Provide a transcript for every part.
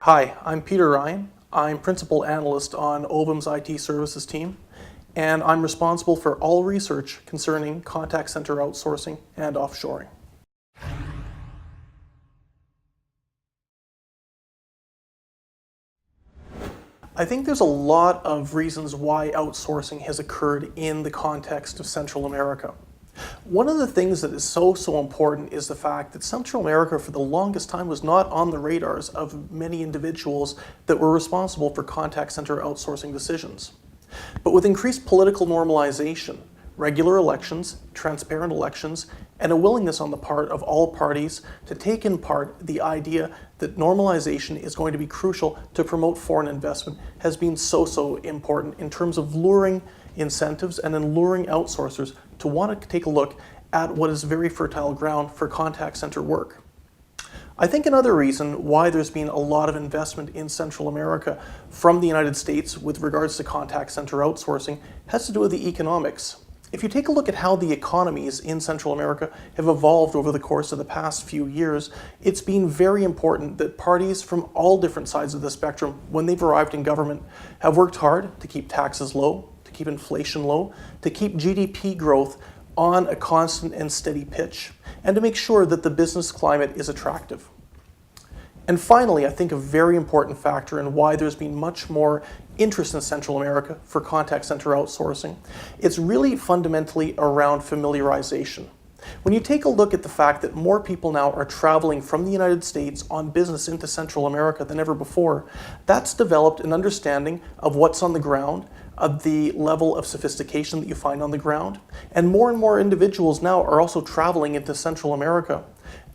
Hi, I'm Peter Ryan. I'm Principal Analyst on Ovum's IT Services team, and I'm responsible for all research concerning contact center outsourcing and offshoring. I think there's a lot of reasons why outsourcing has occurred in the context of Central America. One of the things that is so important is the fact that Central America for the longest time was not on the radars of many individuals that were responsible for contact center outsourcing decisions. But with increased political normalization, regular elections, transparent elections, and a willingness on the part of all parties to take in part the idea that normalization is going to be crucial to promote foreign investment has been so important in terms of luring incentives and then luring outsourcers to want to take a look at what is very fertile ground for contact center work. I think another reason why there's been a lot of investment in Central America from the United States with regards to contact center outsourcing has to do with the economics. If you take a look at how the economies in Central America have evolved over the course of the past few years, it's been very important that parties from all different sides of the spectrum, when they've arrived in government, have worked hard to keep taxes low, to keep inflation low, to keep GDP growth on a constant and steady pitch, and to make sure that the business climate is attractive. And finally, I think a very important factor in why there's been much more interest in Central America for contact center outsourcing, it's really fundamentally around familiarization. When you take a look at the fact that more people now are traveling from the United States on business into Central America than ever before, that's developed an understanding of what's on the ground, of the level of sophistication that you find on the ground, and more individuals now are also traveling into Central America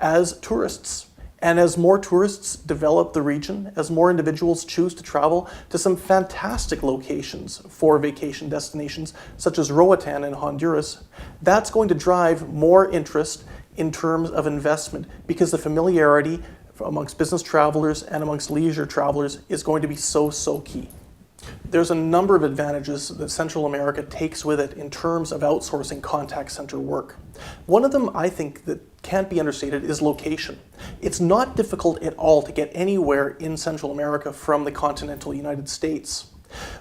as tourists. And as more tourists develop the region, as more individuals choose to travel to some fantastic locations for vacation destinations, such as Roatan in Honduras, that's going to drive more interest in terms of investment because the familiarity amongst business travelers and amongst leisure travelers is going to be so key. There's a number of advantages that Central America takes with it in terms of outsourcing contact center work. One of them I think that can't be understated is location. It's not difficult at all to get anywhere in Central America from the continental United States.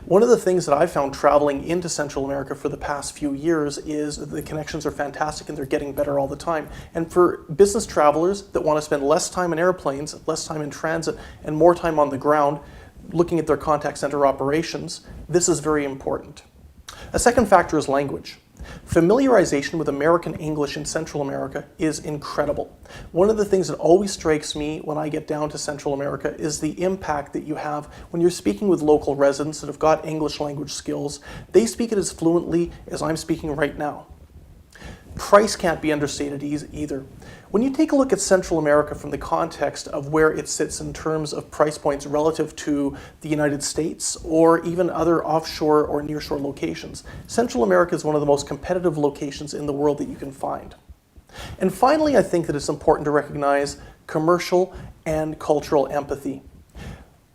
One of the things that I've found traveling into Central America for the past few years is that the connections are fantastic and they're getting better all the time. And for business travelers that want to spend less time in airplanes, less time in transit, and more time on the ground, looking at their contact center operations, this is very important. A second factor is language. Familiarization with American English in Central America is incredible. One of the things that always strikes me when I get down to Central America is the impact that you have when you're speaking with local residents that have got English language skills. They speak it as fluently as I'm speaking right now. Price can't be understated either. When you take a look at Central America from the context of where it sits in terms of price points relative to the United States or even other offshore or nearshore locations, Central America is one of the most competitive locations in the world that you can find. And finally, I think that it's important to recognize commercial and cultural empathy.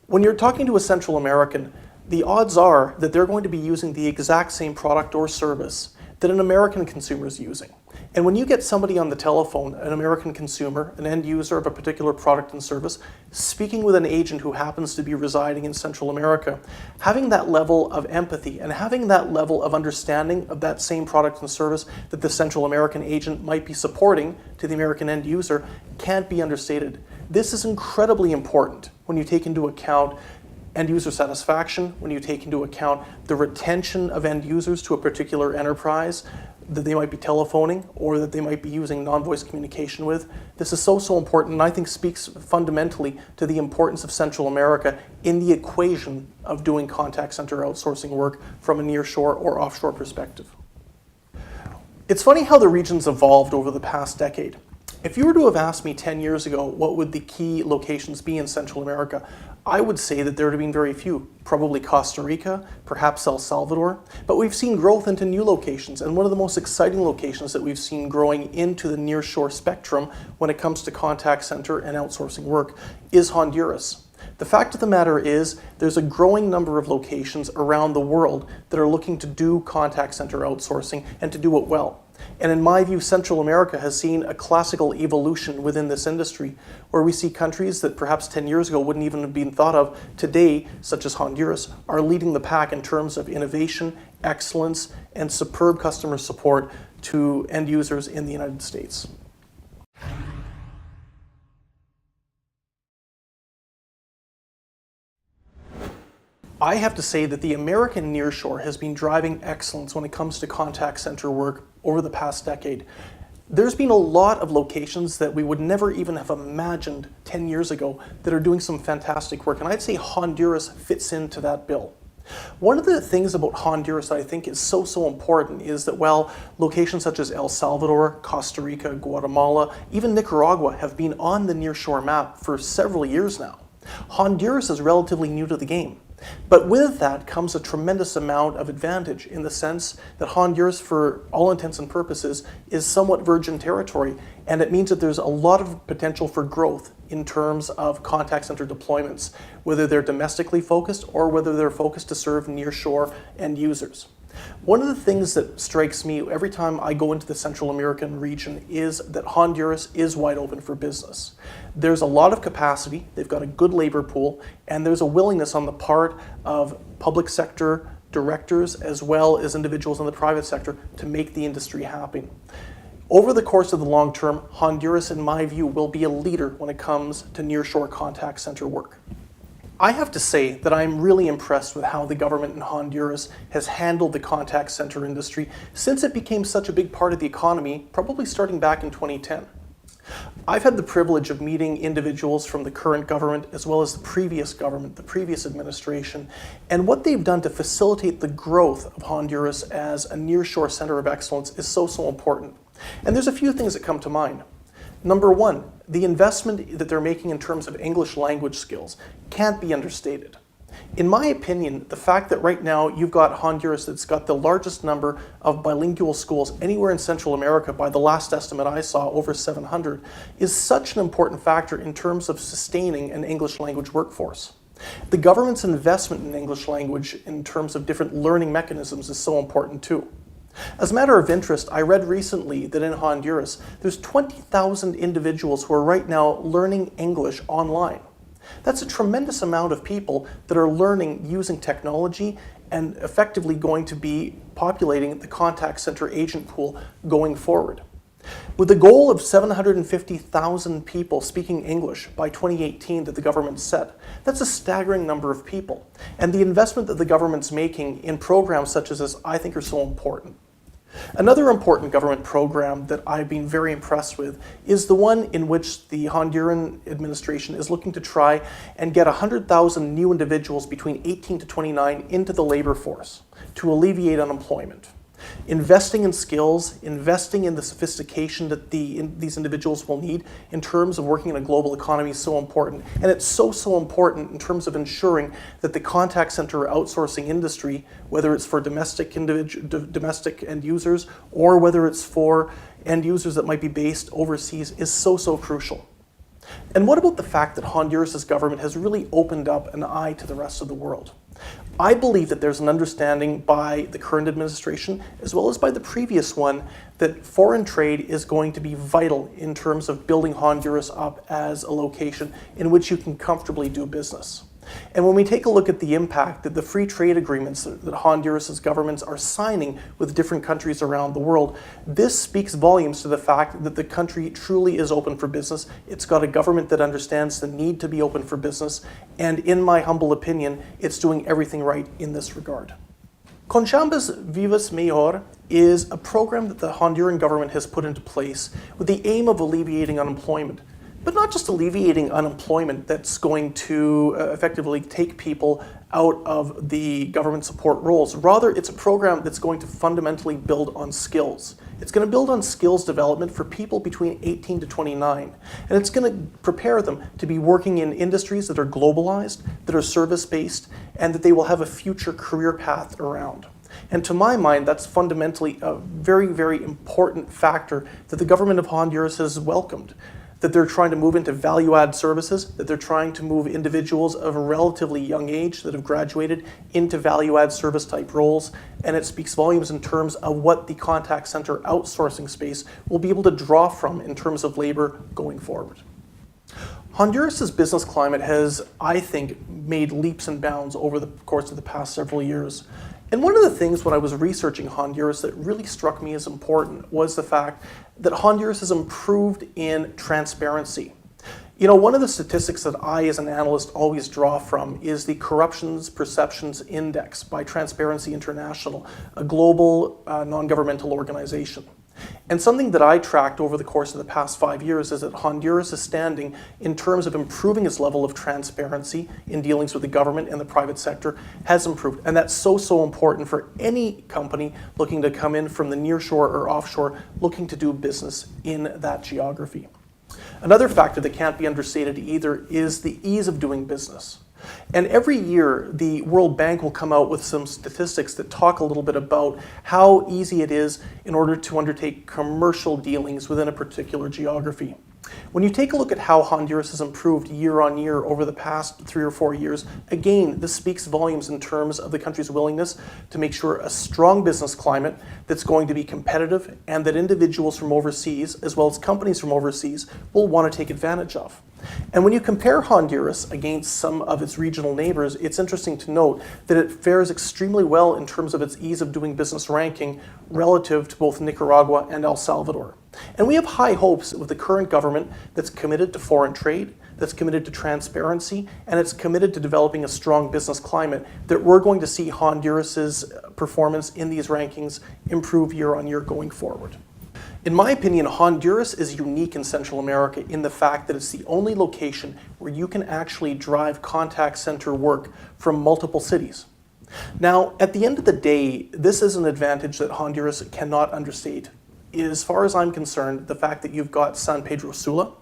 When you're talking to a Central American, the odds are that they're going to be using the exact same product or service that an American consumer is using. And when you get somebody on the telephone, an American consumer, an end user of a particular product and service, speaking with an agent who happens to be residing in Central America, having that level of empathy and having that level of understanding of that same product and service that the Central American agent might be supporting to the American end user can't be understated. This is incredibly important when you take into account end user satisfaction, when you take into account the retention of end users to a particular enterprise that they might be telephoning or that they might be using non-voice communication with. This is so important and I think speaks fundamentally to the importance of Central America in the equation of doing contact center outsourcing work from a nearshore or offshore perspective. It's funny how the region's evolved over the past decade. If you were to have asked me 10 years ago what would the key locations be in Central America, I would say that there would have been very few. Probably Costa Rica, perhaps El Salvador, but we've seen growth into new locations, and one of the most exciting locations that we've seen growing into the nearshore spectrum when it comes to contact center and outsourcing work is Honduras. The fact of the matter is there's a growing number of locations around the world that are looking to do contact center outsourcing and to do it well. And in my view, Central America has seen a classical evolution within this industry, where we see countries that perhaps 10 years ago wouldn't even have been thought of today, such as Honduras, are leading the pack in terms of innovation, excellence, and superb customer support to end users in the United States. I have to say that the American nearshore has been driving excellence when it comes to contact center work over the past decade. There's been a lot of locations that we would never even have imagined 10 years ago that are doing some fantastic work, and I'd say Honduras fits into that bill. One of the things about Honduras that I think is so important is that while locations such as El Salvador, Costa Rica, Guatemala, even Nicaragua have been on the nearshore map for several years now, Honduras is relatively new to the game. But with that comes a tremendous amount of advantage in the sense that Honduras, for all intents and purposes, is somewhat virgin territory, and it means that there's a lot of potential for growth in terms of contact center deployments, whether they're domestically focused or whether they're focused to serve nearshore end users. One of the things that strikes me every time I go into the Central American region is that Honduras is wide open for business. There's a lot of capacity, they've got a good labor pool, and there's a willingness on the part of public sector directors as well as individuals in the private sector to make the industry happen. Over the course of the long term, Honduras, in my view, will be a leader when it comes to nearshore contact center work. I have to say that I'm really impressed with how the government in Honduras has handled the contact center industry since it became such a big part of the economy, probably starting back in 2010. I've had the privilege of meeting individuals from the current government as well as the previous government, the previous administration, and what they've done to facilitate the growth of Honduras as a nearshore center of excellence is so important. And there's a few things that come to mind. Number one, the investment that they're making in terms of English language skills can't be understated. In my opinion, the fact that right now you've got Honduras that's got the largest number of bilingual schools anywhere in Central America, by the last estimate I saw, over 700, is such an important factor in terms of sustaining an English language workforce. The government's investment in English language in terms of different learning mechanisms is so important too. As a matter of interest, I read recently that in Honduras, there's 20,000 individuals who are right now learning English online. That's a tremendous amount of people that are learning using technology and effectively going to be populating the contact center agent pool going forward. With the goal of 750,000 people speaking English by 2018 that the government set, that's a staggering number of people. And the investment that the government's making in programs such as this, I think, are so important. Another important government program that I've been very impressed with is the one in which the Honduran administration is looking to try and get 100,000 new individuals between 18 to 29 into the labor force to alleviate unemployment. Investing in skills, investing in the sophistication that these individuals will need in terms of working in a global economy is so important. And it's so important in terms of ensuring that the contact center outsourcing industry, whether it's for domestic end users or whether it's for end users that might be based overseas, is so crucial. And what about the fact that Honduras' government has really opened up an eye to the rest of the world? I believe that there's an understanding by the current administration, as well as by the previous one, that foreign trade is going to be vital in terms of building Honduras up as a location in which you can comfortably do business. And when we take a look at the impact that the free trade agreements that Honduras' governments are signing with different countries around the world, this speaks volumes to the fact that the country truly is open for business. It's got a government that understands the need to be open for business, and in my humble opinion, it's doing everything right in this regard. Con Chambas Vivas Mejor is a program that the Honduran government has put into place with the aim of alleviating unemployment. But not just alleviating unemployment that's going to effectively take people out of the government support roles. Rather, it's a program that's going to fundamentally build on skills. It's going to build on skills development for people between 18 to 29. And it's going to prepare them to be working in industries that are globalized, that are service-based, and that they will have a future career path around. And to my mind, that's fundamentally a very important factor that the government of Honduras has welcomed. that they're trying to move into value-add services, that they're trying to move individuals of a relatively young age that have graduated into value-add service type roles, and it speaks volumes in terms of what the contact center outsourcing space will be able to draw from in terms of labor going forward. Honduras' business climate has, I think, made leaps and bounds over the course of the past several years. And one of the things when I was researching Honduras that really struck me as important was the fact that Honduras has improved in transparency. You know, one of the statistics that I, as an analyst, always draw from is the Corruptions Perceptions Index by Transparency International, a global non-governmental organization. And something that I tracked over the course of the past 5 years is that Honduras is standing in terms of improving its level of transparency in dealings with the government and the private sector has improved. And that's so important for any company looking to come in from the nearshore or offshore, looking to do business in that geography. Another factor that can't be understated either is the ease of doing business. And every year, the World Bank will come out with some statistics that talk a little bit about how easy it is in order to undertake commercial dealings within a particular geography. When you take a look at how Honduras has improved year on year over the past 3 or 4 years, again, this speaks volumes in terms of the country's willingness to make sure a strong business climate that's going to be competitive and that individuals from overseas, as well as companies from overseas, will want to take advantage of. And when you compare Honduras against some of its regional neighbors, it's interesting to note that it fares extremely well in terms of its ease of doing business ranking relative to both Nicaragua and El Salvador. And we have high hopes with the current government that's committed to foreign trade, that's committed to transparency, and it's committed to developing a strong business climate, that we're going to see Honduras's performance in these rankings improve year on year going forward. In my opinion, Honduras is unique in Central America in the fact that it's the only location where you can actually drive contact center work from multiple cities. Now, at the end of the day, this is an advantage that Honduras cannot understate. As far as I'm concerned, the fact that you've got San Pedro Sula,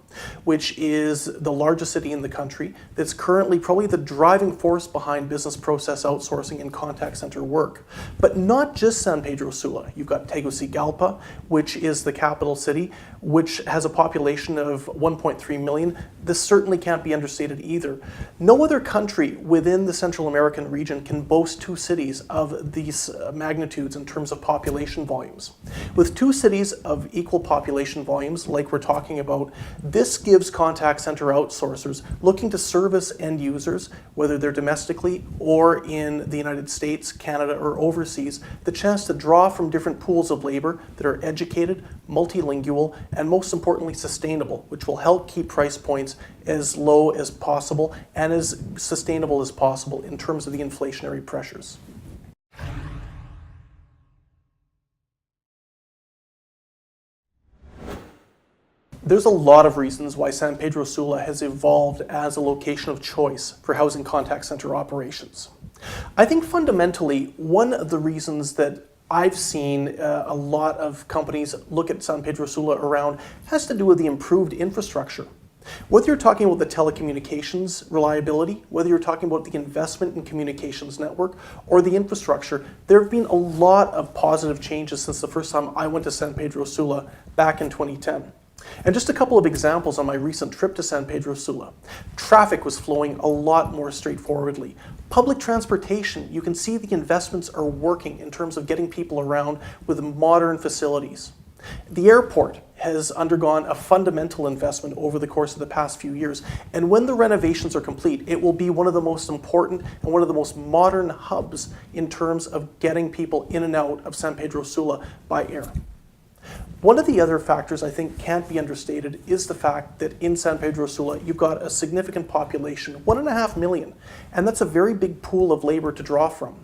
which is the largest city in the country, that's currently probably the driving force behind business process outsourcing and contact center work. But not just San Pedro Sula. You've got Tegucigalpa, which is the capital city, which has a population of 1.3 million. This certainly can't be understated either. No other country within the Central American region can boast 2 cities of these magnitudes in terms of population volumes. With 2 cities of equal population volumes, like we're talking about, this gives contact center outsourcers looking to service end users, whether they're domestically or in the United States, Canada, or overseas, the chance to draw from different pools of labor that are educated, multilingual, and most importantly, sustainable, which will help keep price points as low as possible and as sustainable as possible in terms of the inflationary pressures. There's a lot of reasons why San Pedro Sula has evolved as a location of choice for housing contact center operations. I think fundamentally, one of the reasons that I've seen a lot of companies look at San Pedro Sula around has to do with the improved infrastructure. Whether you're talking about the telecommunications reliability, whether you're talking about the investment in communications network or the infrastructure, there have been a lot of positive changes since the first time I went to San Pedro Sula back in 2010. And just a couple of examples on my recent trip to San Pedro Sula. Traffic was flowing a lot more straightforwardly. Public transportation, you can see the investments are working in terms of getting people around with modern facilities. The airport has undergone a fundamental investment over the course of the past few years, and when the renovations are complete, it will be one of the most important and one of the most modern hubs in terms of getting people in and out of San Pedro Sula by air. One of the other factors I think can't be understated is the fact that in San Pedro Sula, you've got a significant population, 1.5 million, and that's a very big pool of labor to draw from.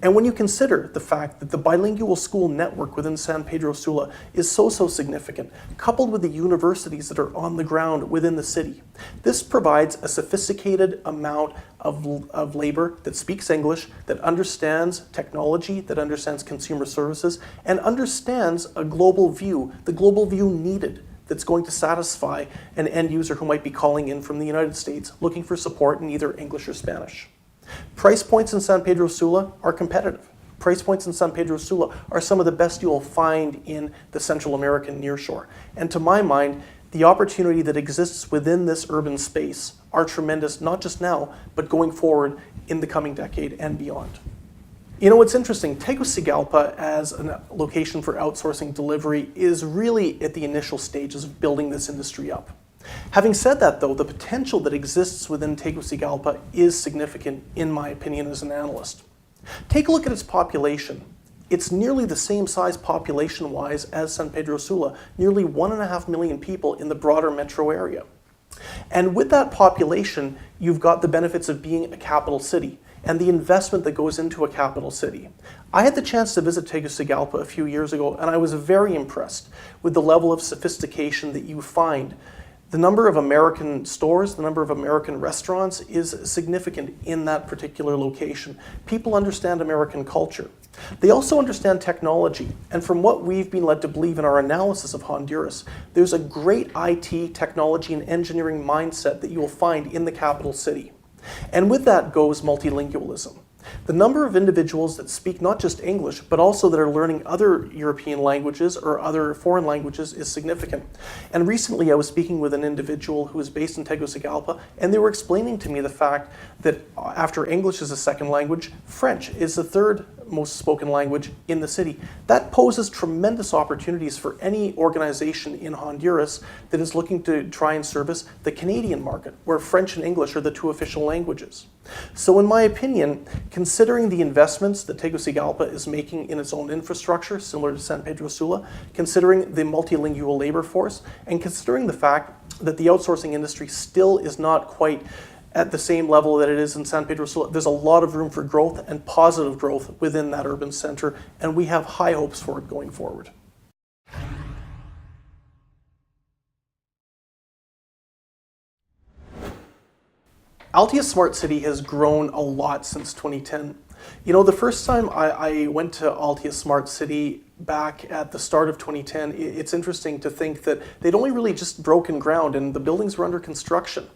And when you consider the fact that the bilingual school network within San Pedro Sula is so significant, coupled with the universities that are on the ground within the city, this provides a sophisticated amount of labor that speaks English, that understands technology, that understands consumer services, and understands a global view, the global view needed that's going to satisfy an end user who might be calling in from the United States looking for support in either English or Spanish. Price points in San Pedro Sula are competitive. Price points in San Pedro Sula are some of the best you will find in the Central American nearshore. And to my mind, the opportunity that exists within this urban space are tremendous, not just now, but going forward in the coming decade and beyond. You know, what's interesting, Tegucigalpa as a location for outsourcing delivery is really at the initial stages of building this industry up. Having said that, though, the potential that exists within Tegucigalpa is significant, in my opinion, as an analyst. Take a look at its population. It's nearly the same size population-wise as San Pedro Sula, nearly 1.5 million people in the broader metro area. And with that population, you've got the benefits of being a capital city and the investment that goes into a capital city. I had the chance to visit Tegucigalpa a few years ago, and I was very impressed with the level of sophistication that you find. The number of American stores, the number of American restaurants is significant in that particular location. People understand American culture. They also understand technology, and from what we've been led to believe in our analysis of Honduras, there's a great IT, technology, and engineering mindset that you will find in the capital city. And with that goes multilingualism. The number of individuals that speak not just English, but also that are learning other European languages or other foreign languages is significant. And recently I was speaking with an individual who is based in Tegucigalpa, and they were explaining to me the fact that after English is a second language, French is the third most spoken language in the city. That poses tremendous opportunities for any organization in Honduras that is looking to try and service the Canadian market, where French and English are the two official languages. So in my opinion, considering the investments that Tegucigalpa is making in its own infrastructure, similar to San Pedro Sula, considering the multilingual labor force, and considering the fact that the outsourcing industry still is not quite at the same level that it is in San Pedro Sula, there's a lot of room for growth and positive growth within that urban center, and we have high hopes for it going forward. Altia Smart City has grown a lot since 2010. You know, the first time I went to Altia Smart City back at the start of 2010, it's interesting to think that they'd only really just broken ground and the buildings were under construction.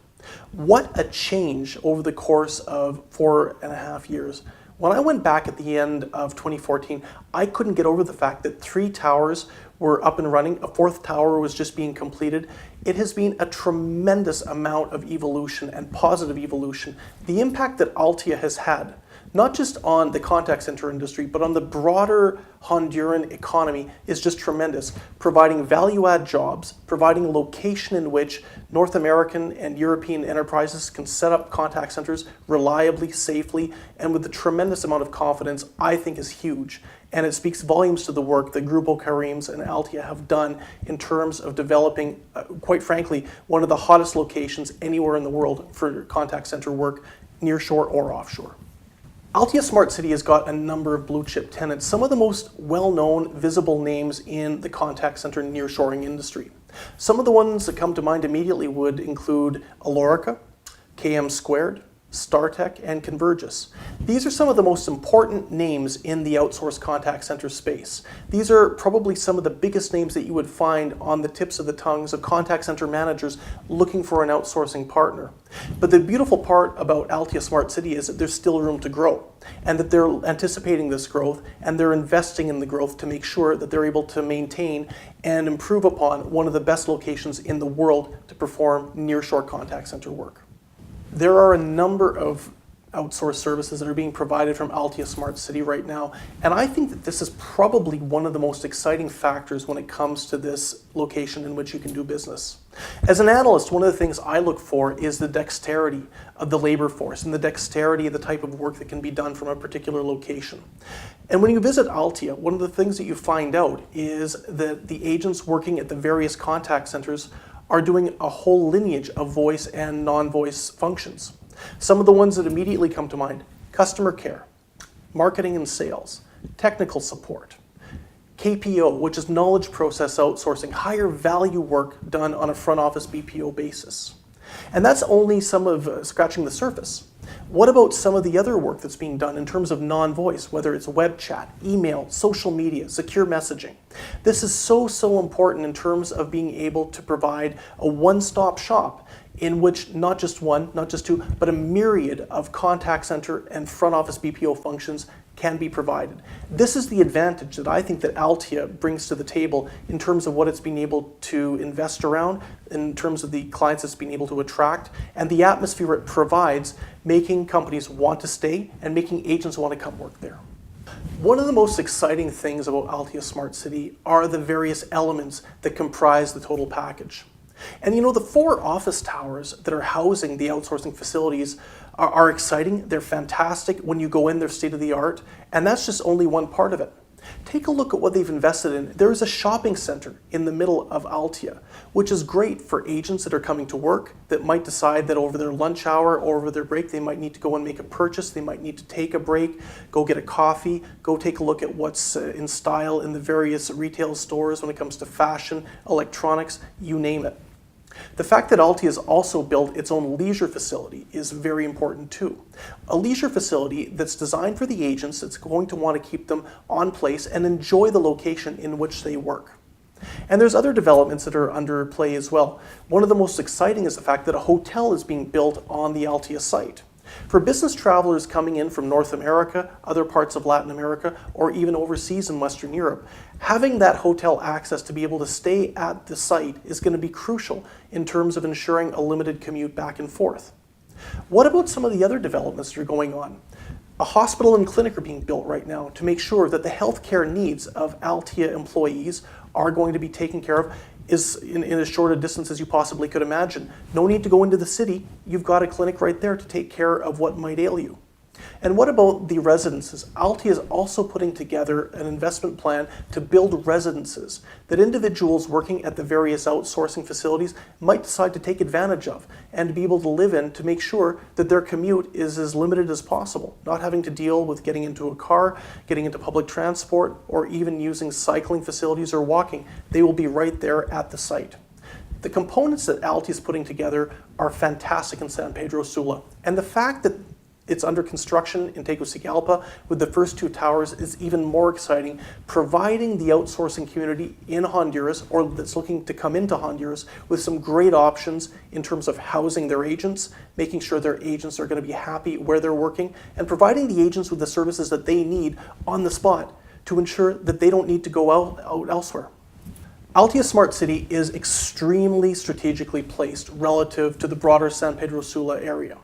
What a change over the course of 4.5 years. When I went back at the end of 2014, I couldn't get over the fact that 3 towers were up and running, a 4th tower was just being completed. It has been a tremendous amount of evolution and positive evolution. The impact that Altia has had, not just on the contact center industry, but on the broader Honduran economy is just tremendous, providing value-add jobs, providing a location in which North American and European enterprises can set up contact centers reliably, safely, and with a tremendous amount of confidence, I think is huge. And it speaks volumes to the work that Grupo Carims and Altia have done in terms of developing, quite frankly, one of the hottest locations anywhere in the world for contact center work, nearshore or offshore. Altia Smart City has got a number of blue chip tenants, some of the most well-known, visible names in the contact center nearshoring industry. Some of the ones that come to mind immediately would include Alorica, KM Squared, StarTech, and Convergys. These are some of the most important names in the outsourced contact center space. These are probably some of the biggest names that you would find on the tips of the tongues of contact center managers looking for an outsourcing partner. But the beautiful part about Altia Smart City is that there's still room to grow, and that they're anticipating this growth, and they're investing in the growth to make sure that they're able to maintain and improve upon one of the best locations in the world to perform nearshore contact center work. There are a number of outsourced services that are being provided from Altia Smart City right now, and I think that this is probably one of the most exciting factors when it comes to this location in which you can do business. As an analyst, one of the things I look for is the dexterity of the labor force and the dexterity of the type of work that can be done from a particular location. And when you visit Altia, one of the things that you find out is that the agents working at the various contact centers are doing a whole lineage of voice and non-voice functions. Some of the ones that immediately come to mind: customer care, marketing and sales, technical support, KPO, which is knowledge process outsourcing, higher value work done on a front office BPO basis. And that's only some of scratching the surface. What about some of the other work that's being done in terms of non-voice, whether it's web chat, email, social media, secure messaging? This is so important in terms of being able to provide a one-stop shop in which not just one, not just two, but a myriad of contact center and front office BPO functions can be provided. This is the advantage that I think that Altia brings to the table in terms of what it's been able to invest around, in terms of the clients it's been able to attract, and the atmosphere it provides, making companies want to stay and making agents want to come work there. One of the most exciting things about Altia Smart City are the various elements that comprise the total package. And you know, the 4 office towers that are housing the outsourcing facilities are exciting. They're fantastic. When you go in, they're state-of-the-art, and that's just only one part of it. Take a look at what they've invested in. There is a shopping center in the middle of Altia, which is great for agents that are coming to work that might decide that over their lunch hour or over their break, they might need to go and make a purchase. They might need to take a break, go get a coffee, go take a look at what's in style in the various retail stores when it comes to fashion, electronics, you name it. The fact that Altia has also built its own leisure facility is very important too. A leisure facility that's designed for the agents that's going to want to keep them on place and enjoy the location in which they work. And there's other developments that are under play as well. One of the most exciting is the fact that a hotel is being built on the Altia site. For business travelers coming in from North America, other parts of Latin America, or even overseas in Western Europe, having that hotel access to be able to stay at the site is going to be crucial in terms of ensuring a limited commute back and forth. What about some of the other developments that are going on? A hospital and clinic are being built right now to make sure that the healthcare needs of Altia employees are going to be taken care of is in as short a distance as you possibly could imagine. No need to go into the city. You've got a clinic right there to take care of what might ail you. And what about the residences? Altia is also putting together an investment plan to build residences that individuals working at the various outsourcing facilities might decide to take advantage of and be able to live in to make sure that their commute is as limited as possible, not having to deal with getting into a car, getting into public transport, or even using cycling facilities or walking. They will be right there at the site. The components that Altia is putting together are fantastic in San Pedro Sula, and the fact that it's under construction in Tegucigalpa with the first 2 towers is even more exciting, providing the outsourcing community in Honduras or that's looking to come into Honduras with some great options in terms of housing their agents, making sure their agents are going to be happy where they're working, and providing the agents with the services that they need on the spot to ensure that they don't need to go out elsewhere. Altia Smart City is extremely strategically placed relative to the broader San Pedro Sula area.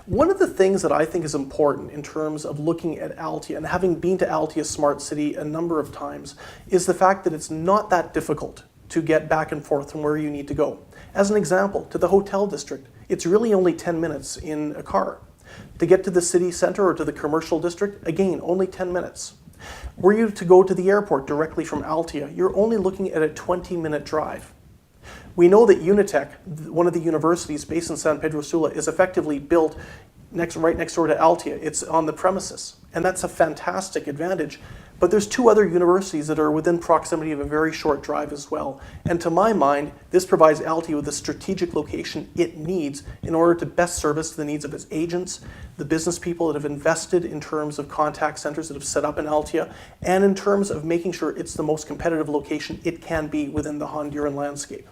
One of the things that I think is important in terms of looking at Altia, and having been to Altia Smart City a number of times, is the fact that it's not that difficult to get back and forth from where you need to go. As an example, to the hotel district, it's really only 10 minutes in a car. To get to the city center or to the commercial district, again, only 10 minutes. Were you to go to the airport directly from Altia, you're only looking at a 20-minute drive. We know that Unitec, one of the universities based in San Pedro Sula, is effectively built right next door to Altia. It's on the premises, and that's a fantastic advantage. But there's 2 other universities that are within proximity of a very short drive as well. And to my mind, this provides Altia with the strategic location it needs in order to best service the needs of its agents, the business people that have invested in terms of contact centers that have set up in Altia, and in terms of making sure it's the most competitive location it can be within the Honduran landscape.